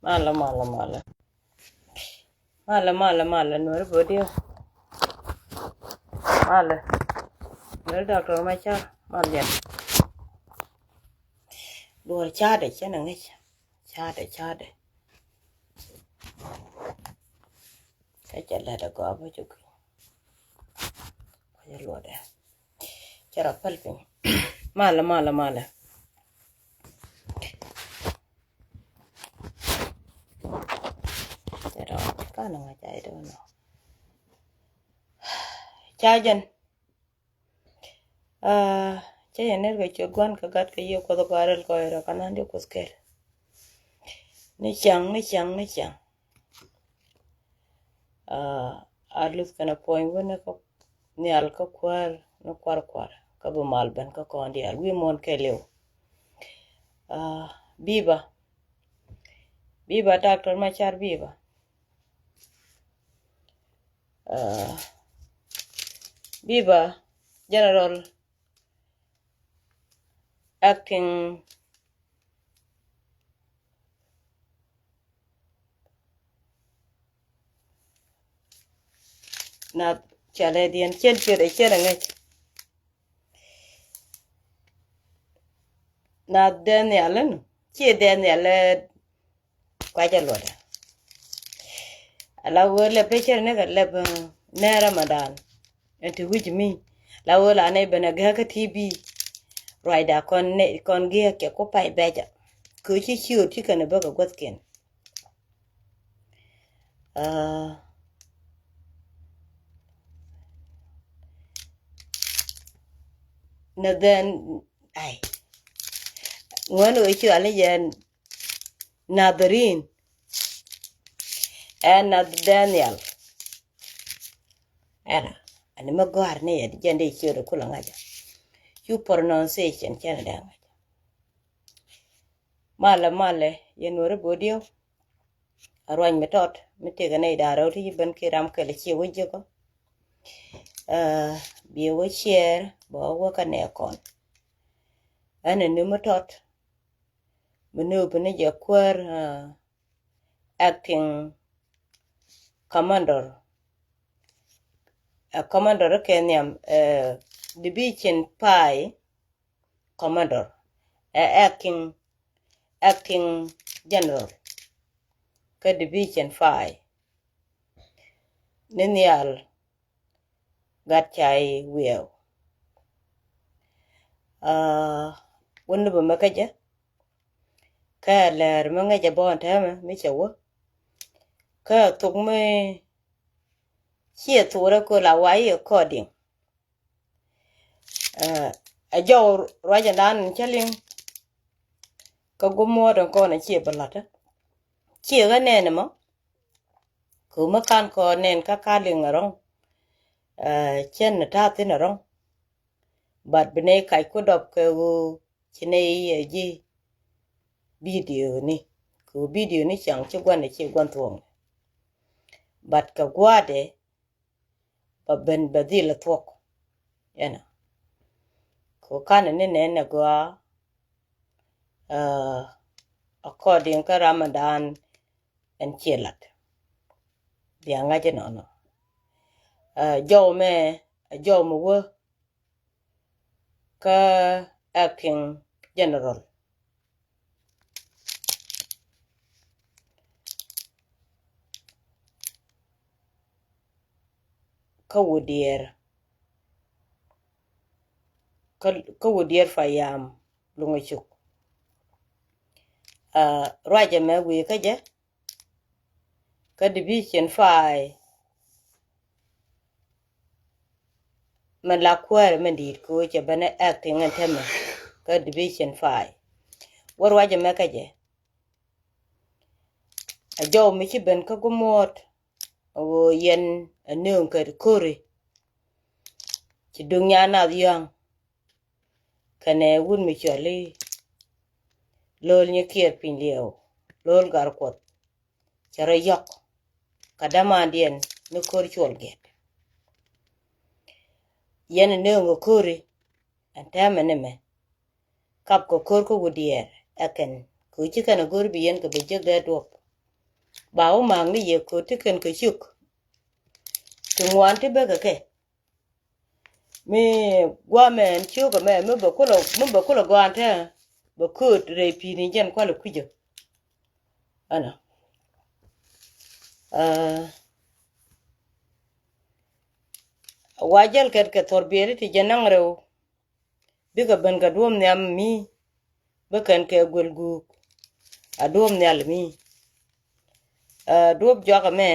Mala, mala, mala. Mala, Nuer Bodio. Mala. Nuer Doctor Macha. Mala. Dual chade, chenangich. Chade. Kacha let a go up with you. Your lord. Chera pelping. Mala. I don't know. Chajan. Chajan never get your gun, kagat you for the barrel coil, canandi was scared. Nichang. I look an appointment when a near quar, no quar, cabo malban, cacondial, we mon keleo. Biba, Doctor Machar Biba. Biba, General Acting not Chaladian, Chelpid, not Daniel, Daniel, quite a lot. Allow a picture never leb near Ramadan, and to which me, Laola neighbor a gaka TB, rider con gear cacopai badger. Could you shoot chicken a bug of Watkin? No, then, one which you are Nazarin and not Daniel. Anna, and the Magar near the gender should Kulangaja. You pronunciation, Canada. Mala, you know a bodio. A run me tot, me take an aid out even Kiram Kalichi with you. Be a share, but work an aircon. And a numatot. Maneuver your queer acting commander. A commander Kenyam, the beach in pie commander, acting general, ka division 5. Ninial got chai wheel. Wouldn't be makaja. Ka ler mangaja bon tama, Michawa. Ka took me here to what I call a way according. A jaw Rajan and telling ka go more than corner cheer balata. Cheer an animal. Kuma kan ko nen ka kaling arong. Chen na tatin arong. But bene kai kudop ka chine ji video ni. Ku video ni chang chugwan tuong. But ka guade ba ben badila tuok. Yana. Ku kana ni nene gua according ka Ramadan and Chilat. Biangaje no. Joe me wo ka acting general. Ka wudier fayam lungochuk. Raja me we kaje ka division 5 man la kwar man dit ko che bana acting and tema ka division 5 war waje me kaje a jow mi ci ben ka gumot o yen anung ka kore ci dunya na yang kane wun mi chali lol nye kier pin liao lol gar kot chara yok kadama dien no kor chol get yen anung kore antama neme kap ko kor ko wudier aken ku ci kana gor bi yen ka be jega dop bảo mang ni ye ko te ken ke chuk tu ngwan te be ke mi gwa men chu ko me me ba ko lo gwan te ba ko re pi ni jen kwa lo kujo ana wajal ke torbiyeri ti janang rew biga ban ga dom ne am mi bakan ke gulgu adom ne al mi dob joga me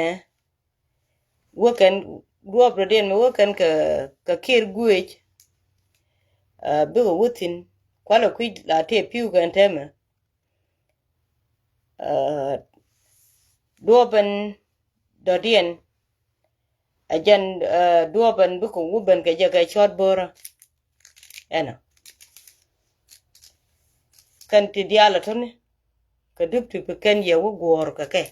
wakan dob roden me wakan ka kir guej biga wutin kwala kuj la te piu kan teme doban dodien ajan doban buko wuban ka jaga short bora ena kan ti diala tone ka dubti pe kan ye wo gor ka ke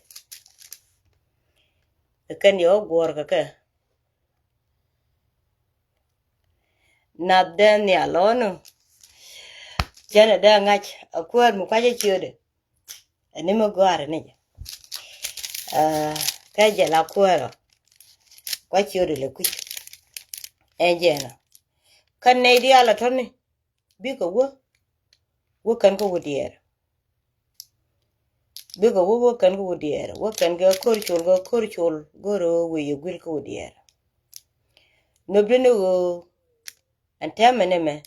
kan ye wo gor ka ke na den ya lono jana da ngach akwar mu kaje chiode ani mo gwar ne ka je la kwero kwa chiode le kuch ejena kan ne diala tone bi ko wo kan ko wudier bigo wo kan go dier wo kan ga korchol goro we yugil ko dier no brino go antamene me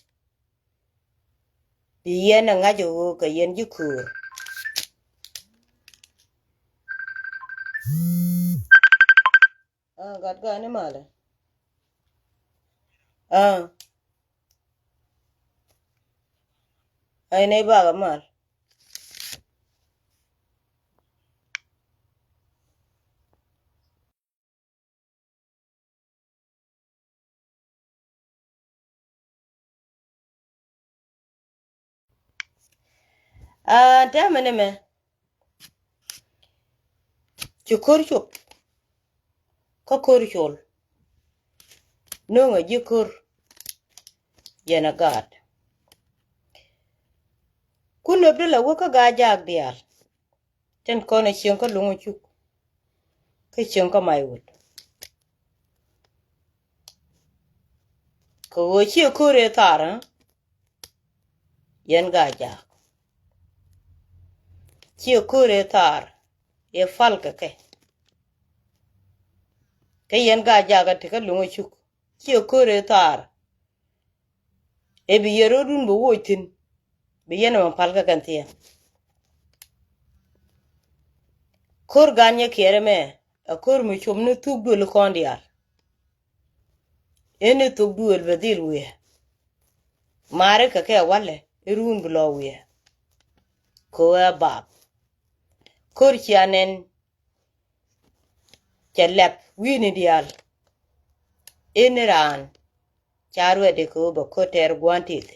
bi yena ngajo ka yen jukur gad ga ne male ai ne ba ga mal antamene me jukur ko korchol no nga jukur yena gad kuno bla wo ka ga jag dial ten kone chion ko lungu chuk ke chion ko mai wul ko wo chi kore tara yen ga jag chi kore tar e falka ke yen ga jaga te ka lungu chuk chi kore tar e bi yero dun bo wotin bi yen man palka kan tiya kor ganye kere me a kor mu chum ne tub dul kondial ene tub dul badil we mare ka ke wale irun bulo we ko ba kor chianen chelep wini dial eniran charwe de ko ba ko ter gwantit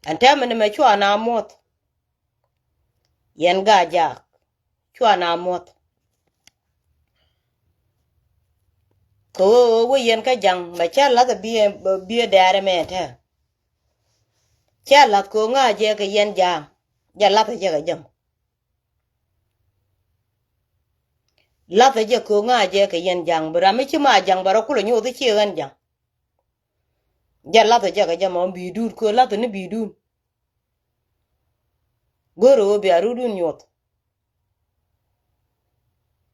antamene me chwa na mot yen ga jak chwa na mot ko wo yen ka jang ma cha la da bie dare me ta cha la ko nga je ka yen jang ja la ta je ka jam la ta je ko nga je ka yen jang bra me chi ma jang bara kulo nyu ti chi gan jang ja la ta je ka jam on bi dur ko la ta ni bi dur goro bi arudun nyot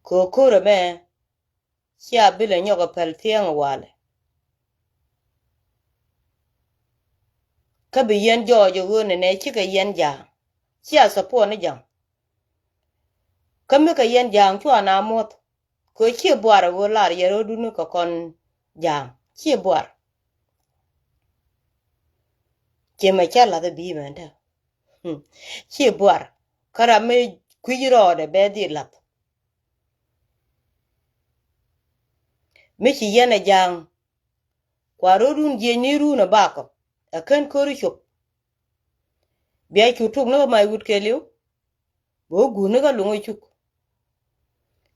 ko me cha bile nyo ka pel tiang wale ka bi yen jo ne chi ka yen jang cha sapo ne jang ka me ka yen jang chwa na mot ko chi bwara go lar yero dunu ka kon jang chi bwar che ma cha la da bi men ta chi bwar kara me kujiro de be di lat me chi yen jang kwaro dun je ni ru na bako akan kori chop biya chu tuk no mai wut ke liu bo gu ne ga lungo chuk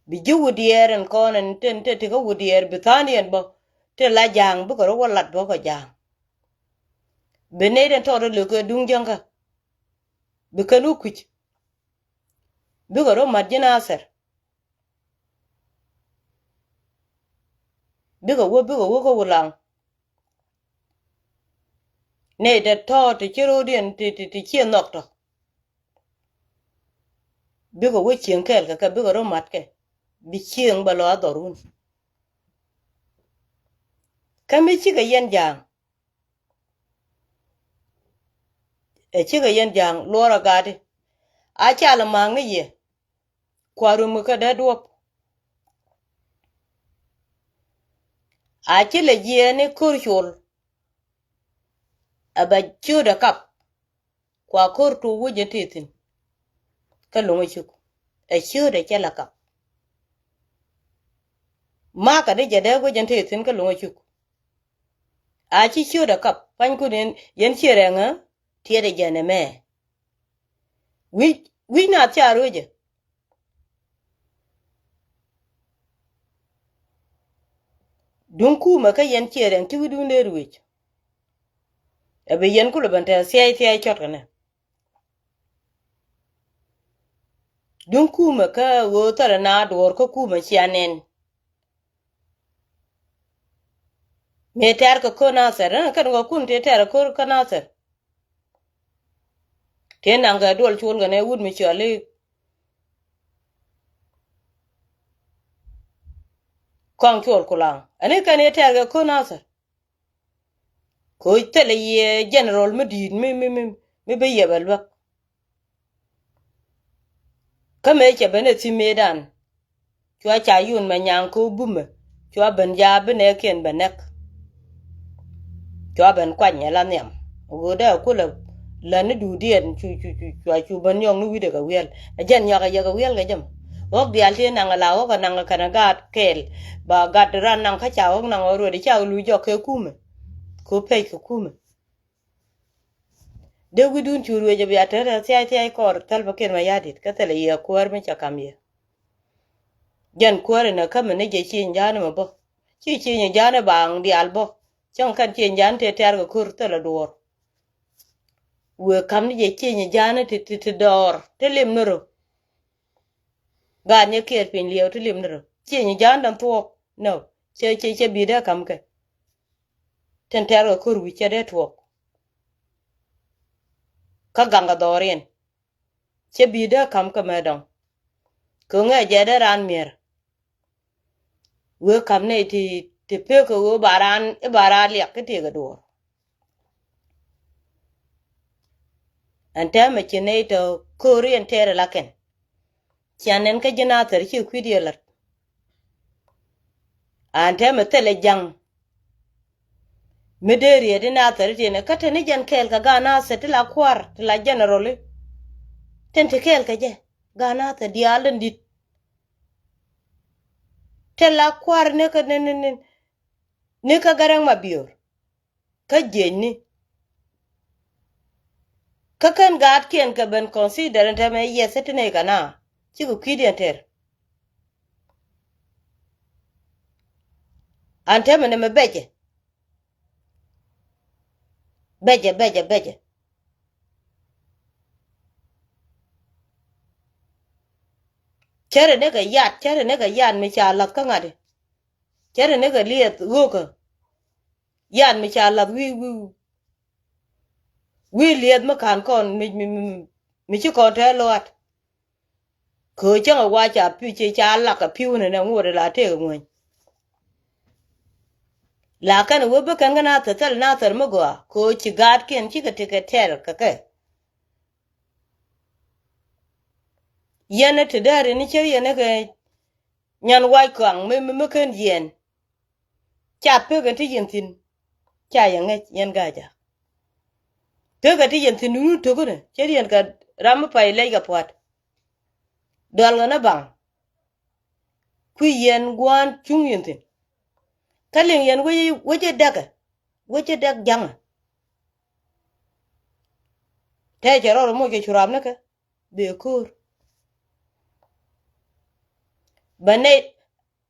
bi ju wudier en konen ten te ga wudier bitanien bo te la jang bu ko ro lat bo ko jang beneden to le ko dung janga be kanu kuch bigo ro madjina ser bigo wo ko wulang ne de to ti chiro dien ti chien nok to bigo wo chien kel ka bigo ro mat ke bi chien ba lo adorun kami chi ga yen jang e chi ga yen jang lo ra ga di a cha la mang ni ye kwaru mu ka da duop a chi le ye ni kur chul aba chu da kap kwa kur tu wo je titin ka lo ngi chu e chu da cha la kap ma ka de je da wo je titin ka lo ngi chu a chi chu da kap pan ku den yen chi re nga tie de je ne me wi na cha ro je dun ku ma ka yen chi re ti du ne ruwe ebe yen ku lo ban ta sai chot kana dun ku ma ka wo tara na dor ko ku ma chianen me tar ko na ser kan go kun te tar ko na ser te na ga dol chul ga ne wud mi chale kong chul kulang ane kan e tar ga ko na ser ko tele ye general medid mi be ye balwa kame che bene ti medan chwa cha yun ma nyang ko bume chwa ben ja bene ken benek chwa ben kwanya la nyam go da kula la ne du dien chu ban yong nu wide ga wel ajen ya ga wel ga jam wok dial te nang la wok nang kana gat kel ba gat ran nang ka cha wok nang ro de cha lu jo ke kume ko pe ko kume de widun churu je bi atara sai kor talba ken ma yadit ka tele ya kwar me cha kam ye jan kwar na kam ne je chin jana ma bo chi chin jana bang di albo chong kan chin jan te tar go kur tele dor we kam je chin jana ti dor te lim noro ga nye ker pin liyo te lim noro chin jan dan tuok no che bi da kam ke ten tar go kur wi che de tuok ka ganga dorien che bi da kam ka medong ko nga je da ran mier we kam ne ti pe ko wo baran liak ke ti ga dor anta me chine to korien tere laken chanen ka jina ter chi kwidielat anta me tele jang mederi edina ter tine kata ni jan kel ka gana setila kwar tila generally tente kel ka je gana ta dialen dit tela kwar ne ka garang mabior ka jenni kakan gat ken ka ben consider enta me yesetine kana chiku kidien ter ante me ne me beje chere ne ka yat mi cha lat ka ngade chere ne ka liet goka yan mi cha lat wi liet ma kan kon mi chi kon te lot ko chang wa cha pi chi cha la ka piu ne ngore la te ngwen la kan wo be kan na ta tel na tar mo go ko chi gat ken chi ka te ka ter ka ke yana te dare ni che yana ka nyan wai kwang me kan yen cha pe kan ti yin tin cha yang yen ga ja pe ka ti yin tin nu to ko ne che yen ka ram pa ile ga pot dol na bang ku yen gwan chung yin tin kalin yen we je daga we je dag jang te je ro mo je churam ne ka be kur bane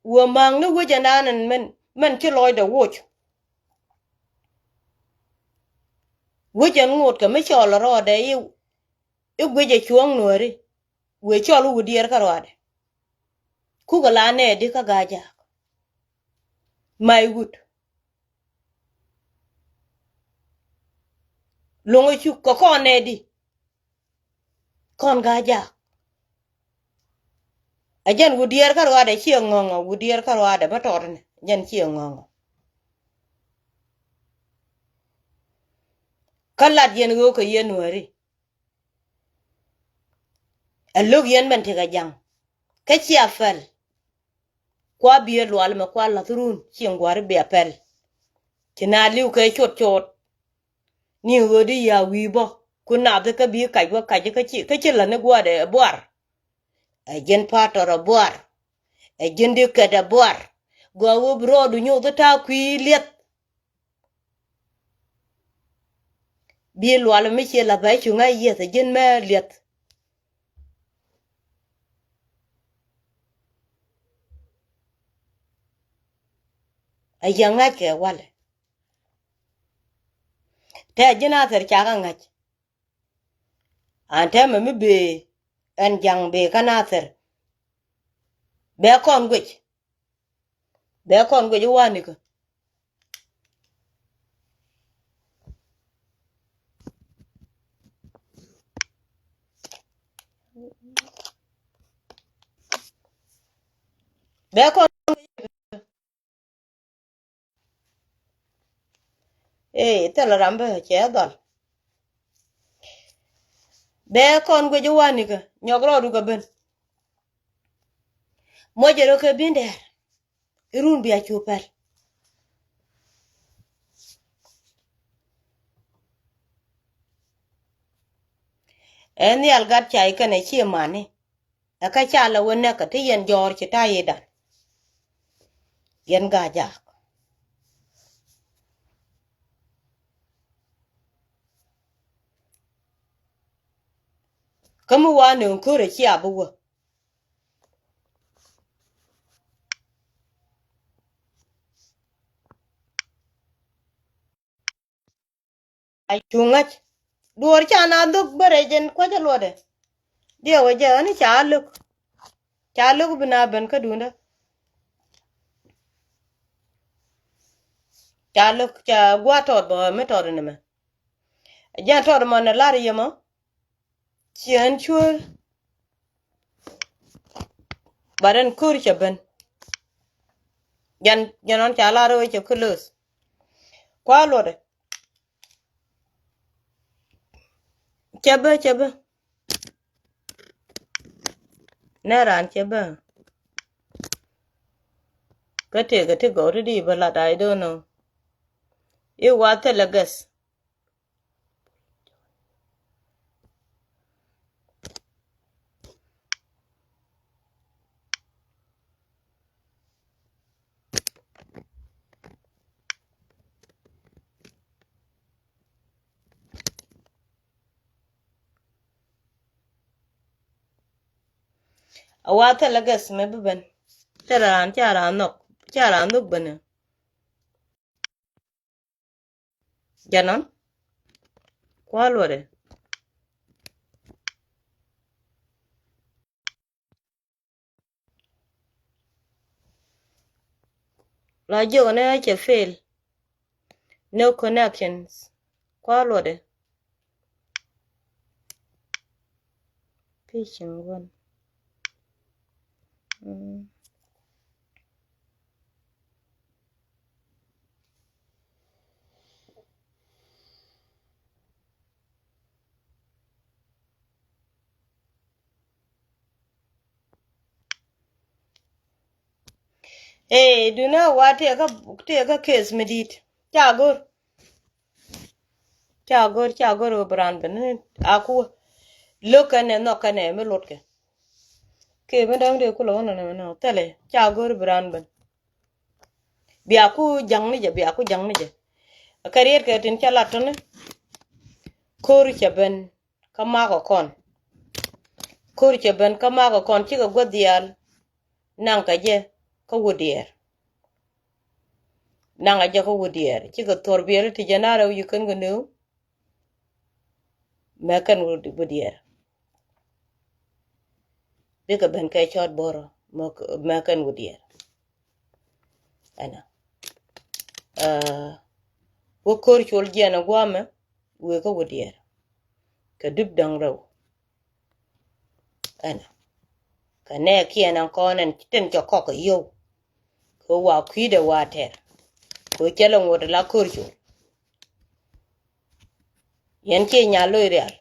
wo mang ne we je nanan men ki loy da woch we je ngot ka me cho la ro de i we je chuong nuori we cholu wudier karwade ku gala ne di ka gaja my wood longo chu ko kon ne di kon gaja ajan wudier karwade chi ngongo wudier karwade batorne jan chi ngongo kalat yen go ko yen wari a log yen ban tiga jang ka chi afal kwa bier lwal ma kwa la turun chi ngwar be apel kina liu ke chot chot ni godi ya wibo kuna de ka bi ka go ka ka chi la ne gwa de bwar a jen patoro bwar a jen de ka da bwar go wo bro du nyu ta kwi liet bi lwal mi chi la ba chu ngai ye ta jen ma liet a yanga ke wale ta jina ter cha ga ngach ante me be en jang be kana ter be kon gwech wani ko be kon te la rambe che dol be kon gwech wani ko nyogro du ko ben mo jero ke binde irun bi a chupel en yal gat chai kane chi mane aka chala wona ka te yen jor chi ta yeda yen ga ja kamu wani ko re chi abuwa ai chungach duor cha na duk bare jen ko jalode dia waje ani chaluk bina ben ka dunda chaluk cha gwa tod bo me tod ne me jan tod mo na lar yemo chien chur baren kur cha ben janon chala ro che kulus kwa lode chebe ne ran chebe kate go di bala I don't know e wate lagas awate lagas me ben charan charan nok bene janon kwa lode la jo ne che fail no connections kwa lode pitching one hey do na wate ka case medit chagor obran ben aku lokane no kane me lotke ke me dang de kulo no tele chagor bran ben biaku jang ni je karier ke tin chala tone kor chaben kama ko kon kor chaben kama ko kon chi go godial nang ka je ko wudier nang a je ko wudier chi go torbiel ti janaro you can go no me kan wudier bika ben kai chot boro ma kan wudier ana wo kor chol jena gwame we ka wudier ka duk dang raw ana ka ne kiana konen ten cho ko yo ko wa kwide water ko chelo ngod la kor chol yen che nya lo real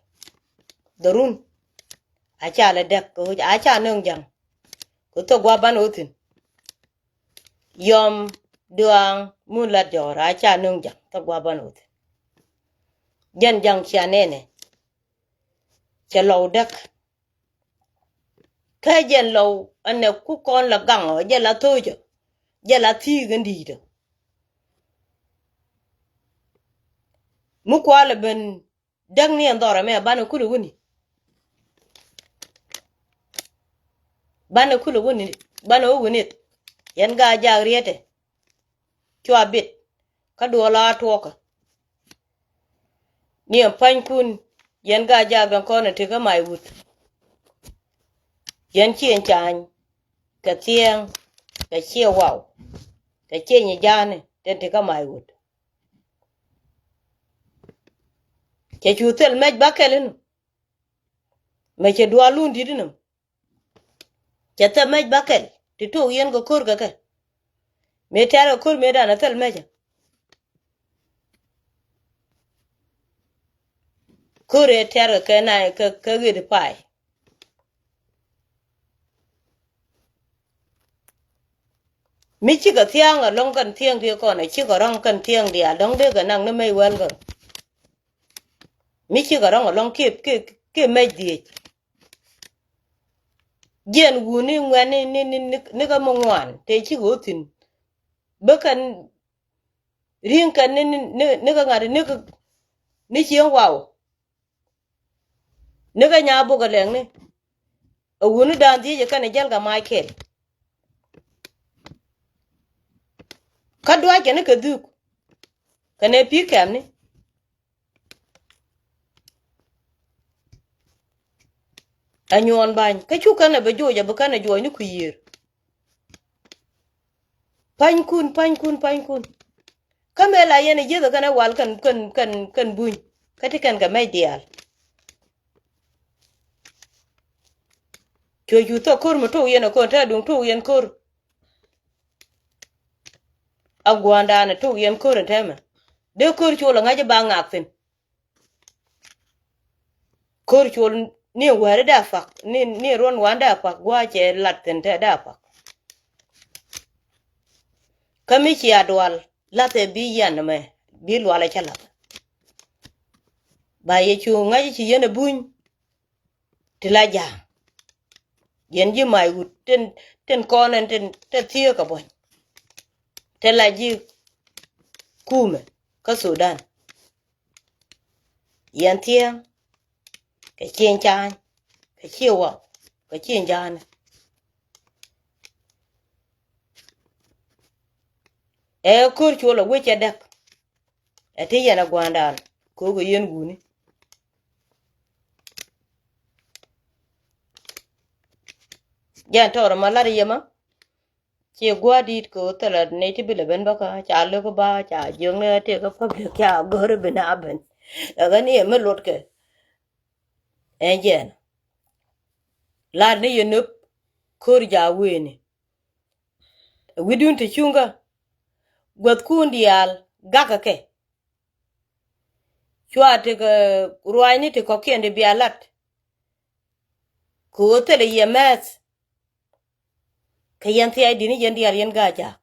darun acha la dak ko acha nang jang ko to gwa ban otin yom duang mun la jora acha nang jang to gwa ban otin jan jang cha nene cha lo dak ka jen lo ane ku kon la gang o je la tojo je la ti gandi do mu kwala ben dang ni andora me bana kulu woni bana o woni yan ga ja riete chwa bit ka do la toka ni pan kun yan ga ja gan kono te ga mai wut yan chien chan ka tieng ka chia wow ka chien ni jane te ga mai wut ke chutel mej bakelin me che dua lundi dinam che te mej bakel ti to yen go kor ga ka me tara kor me da na tel meja kore tara ka na ka gidi pai mi chi ga tiang a long kan tiang dia ko na chi ga rong kan tiang dia dong de ga nang ne mai wel ga mi chi ga rong a long ke mej di jen wu ni ngwan ni ga mo ngwan te chi go tin bakan rin kan ni ga ngari ni chi wow ni ga nya bo ga leng ni a wu ni dan di je kan jel ga Michael ka dwa ke ne ka duk ka ne pi kam ni anyon ban ka chu kana be jo ja ba kana jo ni ku yir pan kun kamela yene je kana wal kan buñ kati kan ga mai dial cho ju to kor mo to yene ko ta dum to yen kor agwanda na to yen kor tema de kor cho la ngaje ba ngakten kor cho ni ware da fak ni ron wanda fak gwa che latten ta da fak kami ci adwal late bi yan me bi lwala chala ba ye chu ngaje ci yene buñ tilaja yen ji mai wut ten konen ten te tie ka boy te la ji kume ka Sudan yen tie ka chen chan ka chiwa ka chen jan e kur chulo weche dak e ti yana gwandan ko go yen guni jan toro malari yema che gwadi ko tala ne ti bile ben baka cha lo ko ba cha jeng ne te ko pa kya gore bina ben daga ni me lot ke e jen la ne yenup kur ja weni widun te chunga gwat kundial gaka ke chwa te ko ruani te ko kende bialat ko tele yemes ka yan ti ai dini yen diar yen gaja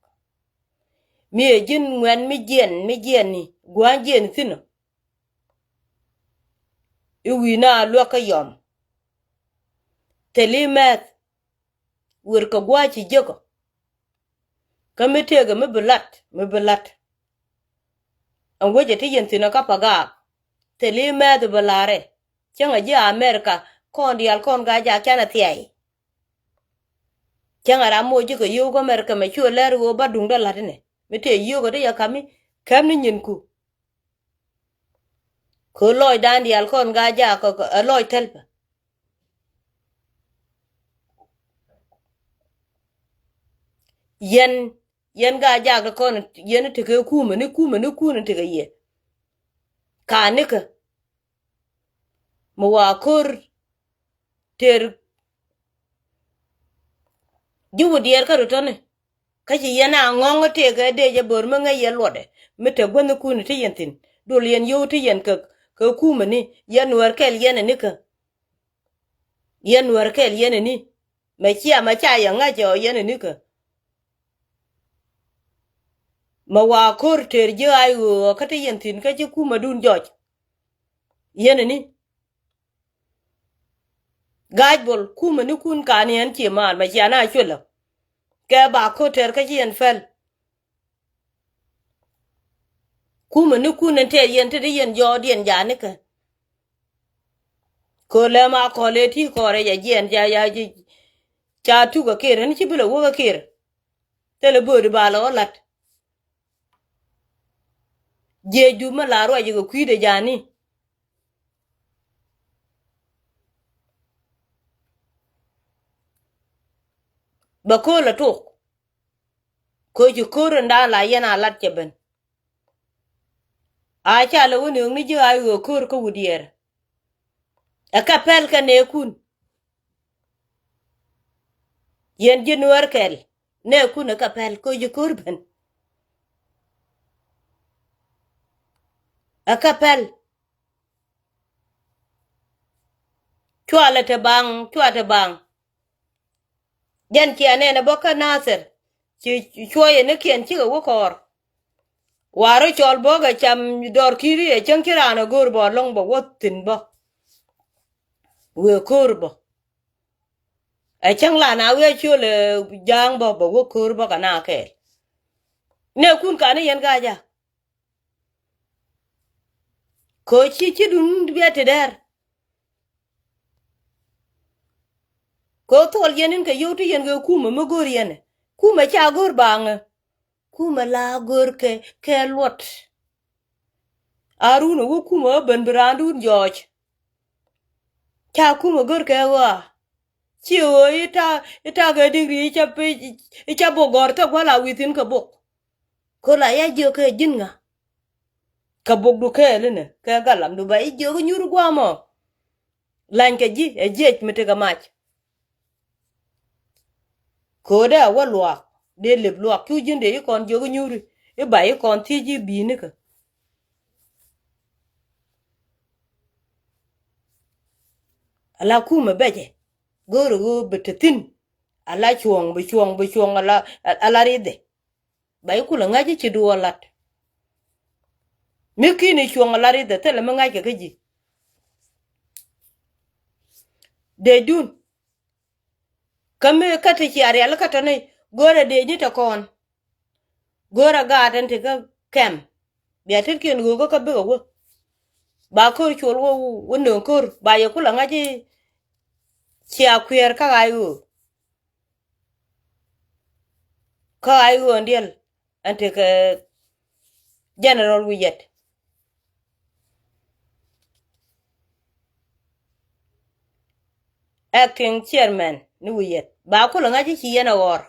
mi jin ngwen mi jen ni gwan jen sino iwina lo ka yom tele met wer ka gwachi jego ka mitega mi bilat an weje ti yen sino ka paga tele met balare changa ji America kon dial kon gaja kana ti ai changa ra mo ji ko yu ko America me chu ler go badung da latine mete yu go de ya kam ni nyin ku ko loy dan dial kon gaja ko loy telpa yen ga ja ga kon yen te ke kuma ni te ga ye ka ni ka mo wa kor ter ju dier ka rutone ka ci yana ngongo te ga de je bor ma nga ye lode mi te gwen ku ni te yen tin dul yen yo te yen ka kuma ni yen wer kel yen ni ka yen wer kel yen ni ma cha ya nga jo yen ni ka ma wa kor ter je ayo ka te yen tin ka ci kuma dun joj yen ni gajbol kuma ni kun ka ni an ci ma jana chula ke ba ko ter ka yen fel kuma ni kun te yen te yen jo dien jani ka ko le ma ko le ti ko re ya jen ya ji cha tu ga kere ni ci bilo wo ga kere te le bo ba lo lat je du ma la ro ji go kwide jani ba ko la to ko ji ko nda la yana lat ke ben a cha le woni ni ji ayo ko wudier a kapel ka ne kun yen ji nuer kel ne kun ka pel ko ji ko ben a kapel chwala te bang jan ki ane na boka nasir ci chwoye ne kien ci go kor waro chol boga cham dor kiri e chen kirana gor bo long bo wotin bo we kor bo e chen la na we chole jang bo wo kor bo kana ke ne kun ka ne yen ga ja ko ci dun biete der ko tol yenin ka yotu yen ga kuma mo gor yen kuma cha gor bang kuma la gor ke lot aruna wo kuma ben brandun joj cha kuma gor ke wa chiwo ita ga digri icha bogor ta gwala within ka bok ko la ya jo ke jinga ka bok du ke lene ka galam du ba i jo nyuru gwamo lan ke ji e jej mete ka mach ko da walwa de leb lwa ku jinde i kon jo nyuru e ba i kon ti ji bi ne ka ala kuma beje goro go betetin ala chuong ala ride ba i kula ngaji chi duolat mikini chuong ala ride tele mangai ke ji de dun kame kate ci ari ala katane gora de ni ta kon gora ga dan te ka kem biya tirken go ka be go ba ko chol wo wono kor ba ye kula ngaji ci akwer ka ayu ndiel ante ka general wiyet acting chairman ni wiyet ba kula ngaji ci yana wor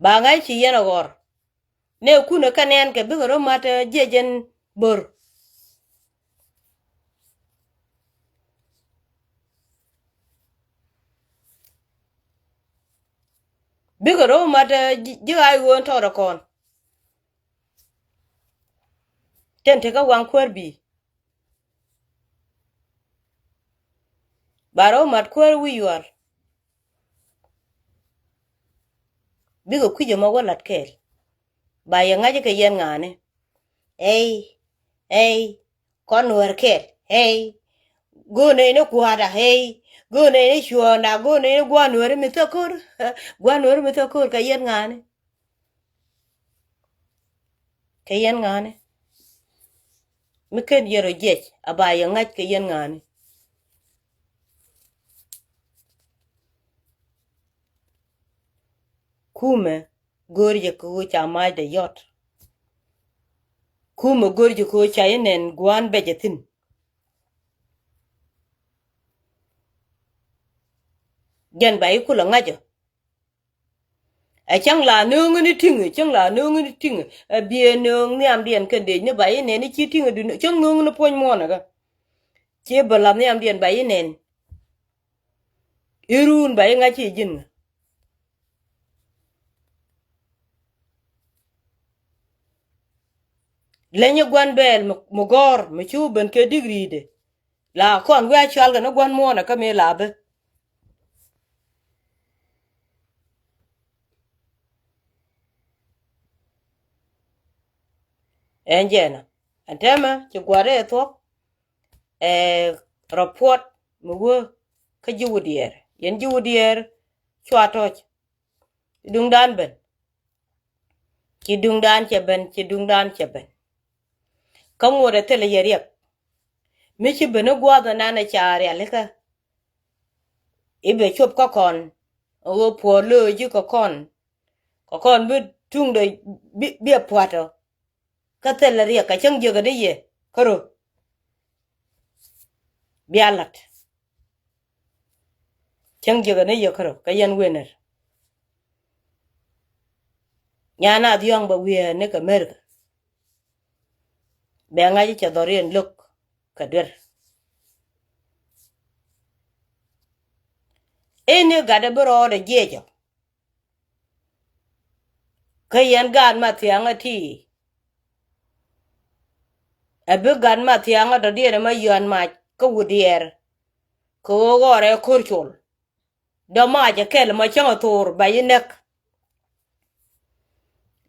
ba ngai ci yana wor ne kuna kanen ke bi ro mata jejen bor bi ro mata ji ayu on to kon ten te ka wan kwerbi baro mat kwer wi yuar bigo kuje ma walat kel ba ya ngaje ke yen ngane hey kon wer kel hey gone ne kwada hey gone ne shona gone ne gwan wer mi takor gwan wer mi takor ka yen ngane ke yen ngane mi ken yero jech aba ya ngaj ke yen ngane kume gorje ko cha ma de yot kume gorje ko cha yenen gwan bejetin jen bai kula ngajo a chang la nung ni ting chang la nung ni ting a bie nung ni am dien kan de ni bai ne ni chi ting du chang nung ni pon mo na ga che bala ni am dien bai nen irun bai nga chi jin lenye gwan bel mogor me chu ben ke degree de la kon wa chal ga na gwan mo na ka me la be enjena antema ci gware to report mugo ka jiwudier yen jiwudier chwatoch dung dan ben ci dung dan che ben ci dung dan che ben ka ngore tele yeriek mi ci bene gwada nana chare aleka ibe chop ka kon o po lo ji ka kon bi tung de bi pwato ka tele riek ka chang jega de ye karo bialat chang jega ne ye karo ka yen wener nyana diong ba wie ne ka mer be nga ji dorien lok ka der ene gade bro de jejo ka yen gan ma tianga ti abe gan ma tianga do dire ma yon ma ka wudier ko gore kurchul do ma je kel ma changa tur ba yinek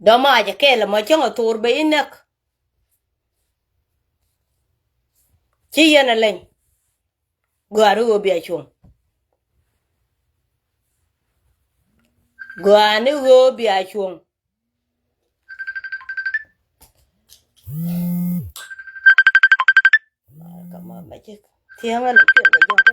do ma je kel ma changa tur ba yinek ci yen len gwaru obi achung gwani obi achung kama ma je tianga le kel ba yo ta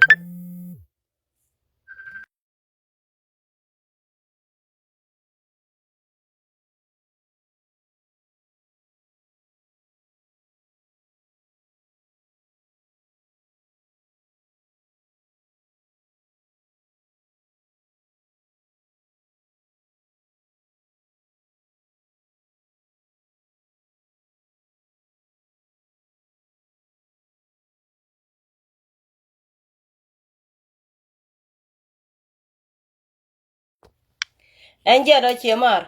enje do chiemar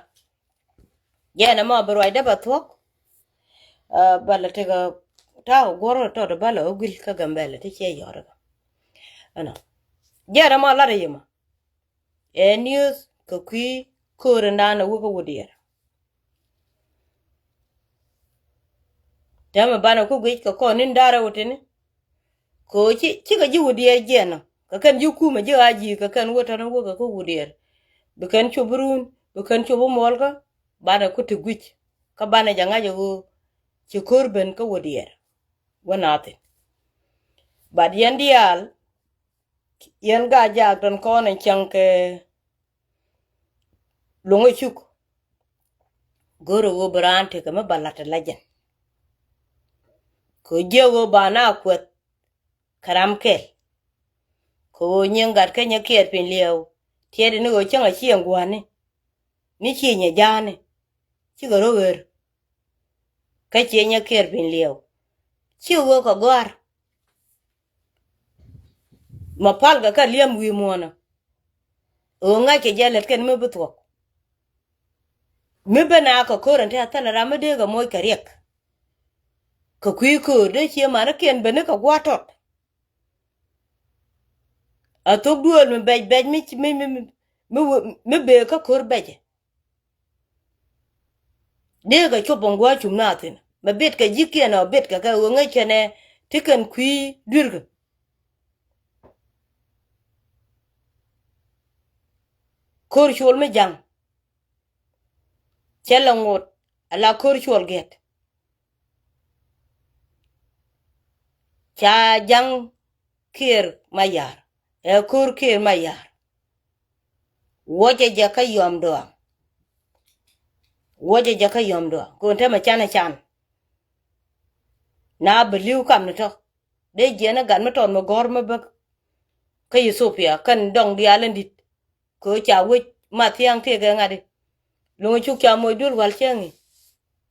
yana ma bro ida ba thok bala te ga ta goro to do bala ogil ka gambele te che yoro ana jera ma la yema news ko kwi ko randa na wo ko wudier dama bana ko gwi ko nin dara wutini ko ci ga ji wudier jena ka kan ju kuma ji aji ka kan wota na wo ko wudier be kan chubrun be kan chubu molga bana ko te gwi ka bana janga jo ci korben ko wudier wonate bad yandial yen ga ja don ko na chanke lungo chuk goro wo brante kama balata lajen ko jego bana kwet karamkel ko nyengat ka nyakiet pin lieu tiede ni go changa chiengwane ni chinye jane chi goro wer ka chienya ker pin lieu chi wo ko gwar mapal ga ka liam wi mona o nga ke jalet ken me butwo me bana ko korante atana ramade ga moy kariek ko kwi ko de chi mara ken bene ka gwatot atok duol me bej me be ka kor beje de ga chopon gwa chumnatin ma bet ka jikiana bet ka wonga kene tikan kwi dirga kor chol me jang chelangot ala kor chol get cha jang kir mayar kor kir mayar woje jaka yom do ko ntema chana chan na beliu kam to de jena gan ma ton mo gor ma bak ka Ethiopia kan dong dia len dit ko cha wi ma thiang te ga ngadi lungu chuk cha moy dul wal chengi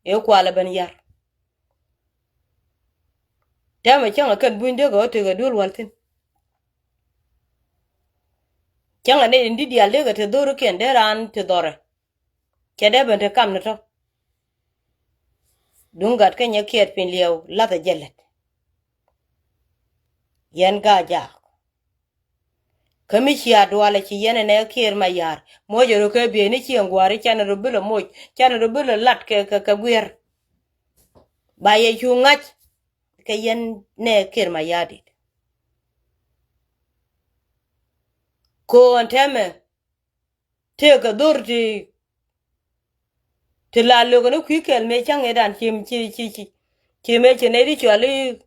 e kwala ban yar dama changa kan bunde go te ga dul wal tin changa ne indi dial de ga te doro ken de ran te dore kede ben te kam na to dungat ka nya kiet pin lieu la ta jelet yen ga ja kami chi adwala chi yene ne kier ma yar mojo ro ke be ni chi ngwari chan ro bilo moj chan ro bilo lat ke gwer ba ye chu ngach ke yen ne kier ma yadi ko anteme te ka durti te la lo no kwikel me chang edan chi me chene di chwali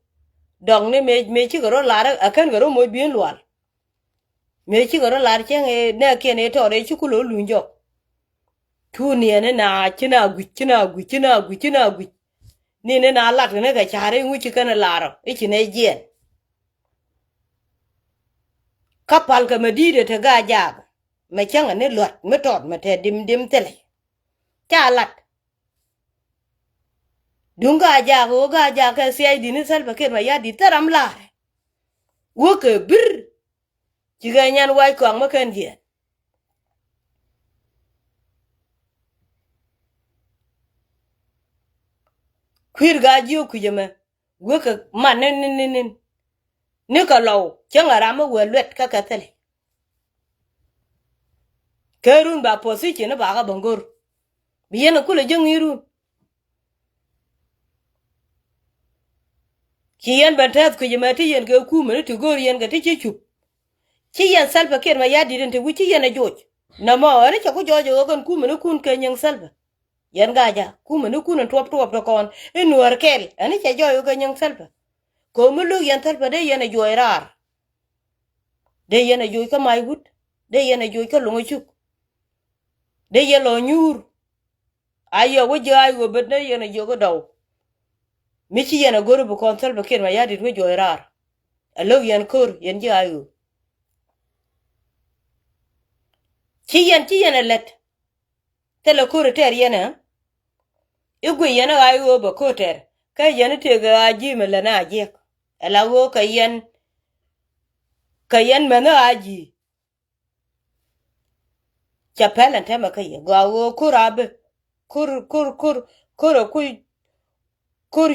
dong ne me chi goro lar akan goro mo bien lwal me chi goro lar chang e ne ken e to re chi kulo lunjo tu ni ne na china gwi ni ne na lat ne ga chare ngu chi kana laro e chi ne jen kapal ka medide te ga ja me chang ne lot me tot me te dim tele cha lat dunga ja go ga ja ka sai di ni salba ke ma ya di taram lare wo ke bir chi ga nyan wai ko ma kan je kwir ga ji ku je me wo ke man ne ka law chang ara ma we let ka ka tele kerun ba position ba ga bangor biyen ku le jeng irun ki yen ban tat ku je me ti yen ga ku me ti gor yen ga ti chi chup chi yen salba ke ma ya di den te wu chi yen a joj na mo ani cha ku jojo kan ku me kun ke nyen salba yen ga ja ku me kun top to kon e nuer kel ani cha jojo ga nyen salba ko mu lu yen salba de yen a joj rar de yen a joj ka mai gut de yen a joj ka lungu chuk de yen lo nyur ayo wo jay wo bet de yen a joj ga daw mi chi yen a goro bu kon salba ke ma ya di we joj rar a lo yen kor yen ji ayo chi yen a let tele kor ter yen a igwe yen a ayo ba ko ter ka yen te ga aji me la na aji ala wo ka yen me na aji cha pelen te ma ka ye ga wo kurabe kur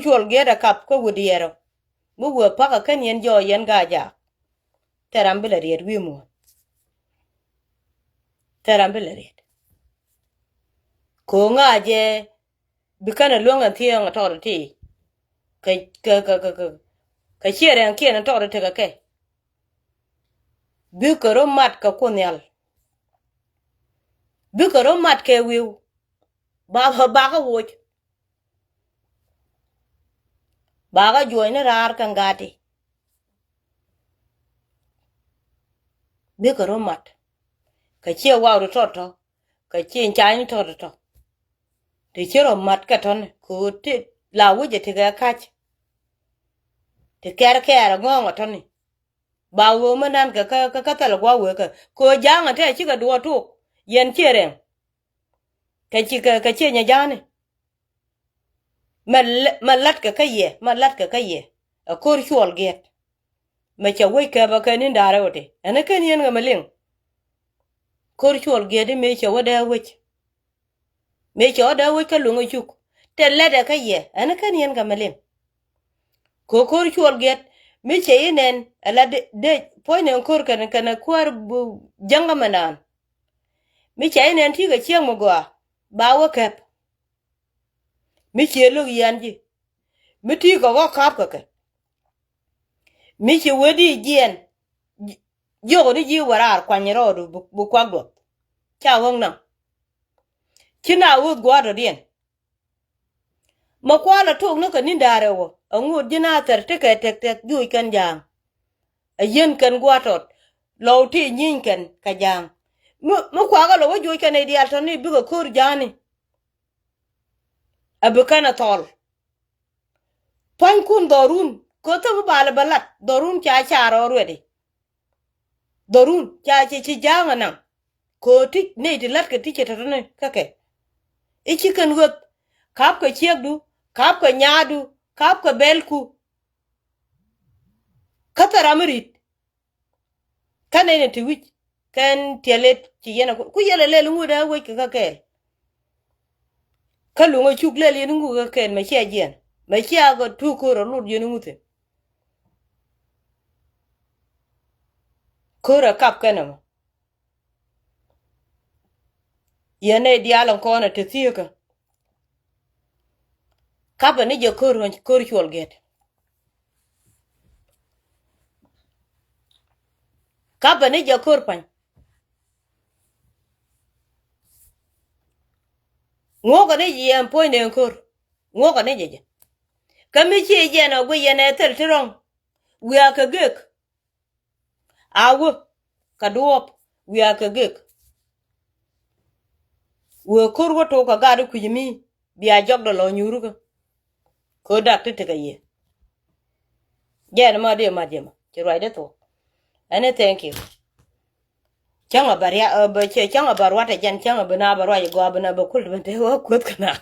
chol ge da kap ko wudiero mu wo paka kan yen jo yen ga ja terambele riet wi mu terambele riet ko ngaje bikana longa thianga to ti ka chere an kien to te ka ke bikoro mat ka kunyal bikoro mat ke wiu ba ka wo ba ga joine rar kan gati bikoro mat ka che wa ru to ka che chan to te chero mat ka ton ko te la wuje te ga kach te ker ngongo toni ba wo manan ka tal gwa we ka ko janga te chi ka duo tu yen cheren ka che nya jane malat ka ye a kor chol get ma cha we ka ba ka ni ndare wote ana ken yen ga malin kor chol get me cha wada we ka lungo chuk te lede ka ye ana ken yen ga malin ko kor chol get mi che inen ala de poinen kor kana kwar bu janga manan mi che inen ti ga chieng mo gwa ba wo kep mi che lu yanji mi ti ko go kap ka mi che wedi jien yo ni ji warar kwanyero du bu kwagdo cha wong na kina wo gwa do dien ma kwala tok no ka ni ndare wo angu dina ter te ke tek ju kan jang a yen kan gwa tot lo ti nyin kan ka jang mu kwa ga lo wo ju kan e dial to ni bi ko kur jani abukana tol pan kun dorun ko to bala balat dorun cha ro redi dorun cha chi janga nan ko ti ne ti lat ka ti che ta ne ka ke e chi kan got kap ka chiek du kap ka nyadu kap ka belku ka taramrit kan ne ti wich kan telet ti yena ku yele le lu da we ka ke ka lu ngo chuk le le ngu ka ke ma che jen ma che ga tu ko ro lu yenu mute ko ra kap kana ma yene dialon ko na te tieka kapa ni je ko chol get kapa ni je ko pan ngo ka ni je en point en ko ngo ka ni je kami che je na gwe yene tel tirong we are ka gek awo ka duop we are ka gek we ko ro to ka ga ku yimi biya jog do lo nyuru ko dak te ka ye jen ma de ma che right to ane thank you changa baria ba che changa barwa te jan changa bana barwa go bana ba kul ben te wa kot kana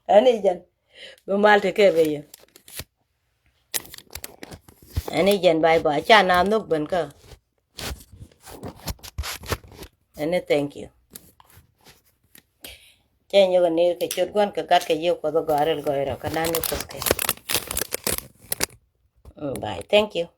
ane jan ba mal te ke be ye ane jan bye bye cha na nok ben ka ane thank you chen yo ne ke chot gwan ka gat ke yo ko do garel go era kana no ko ke bye thank you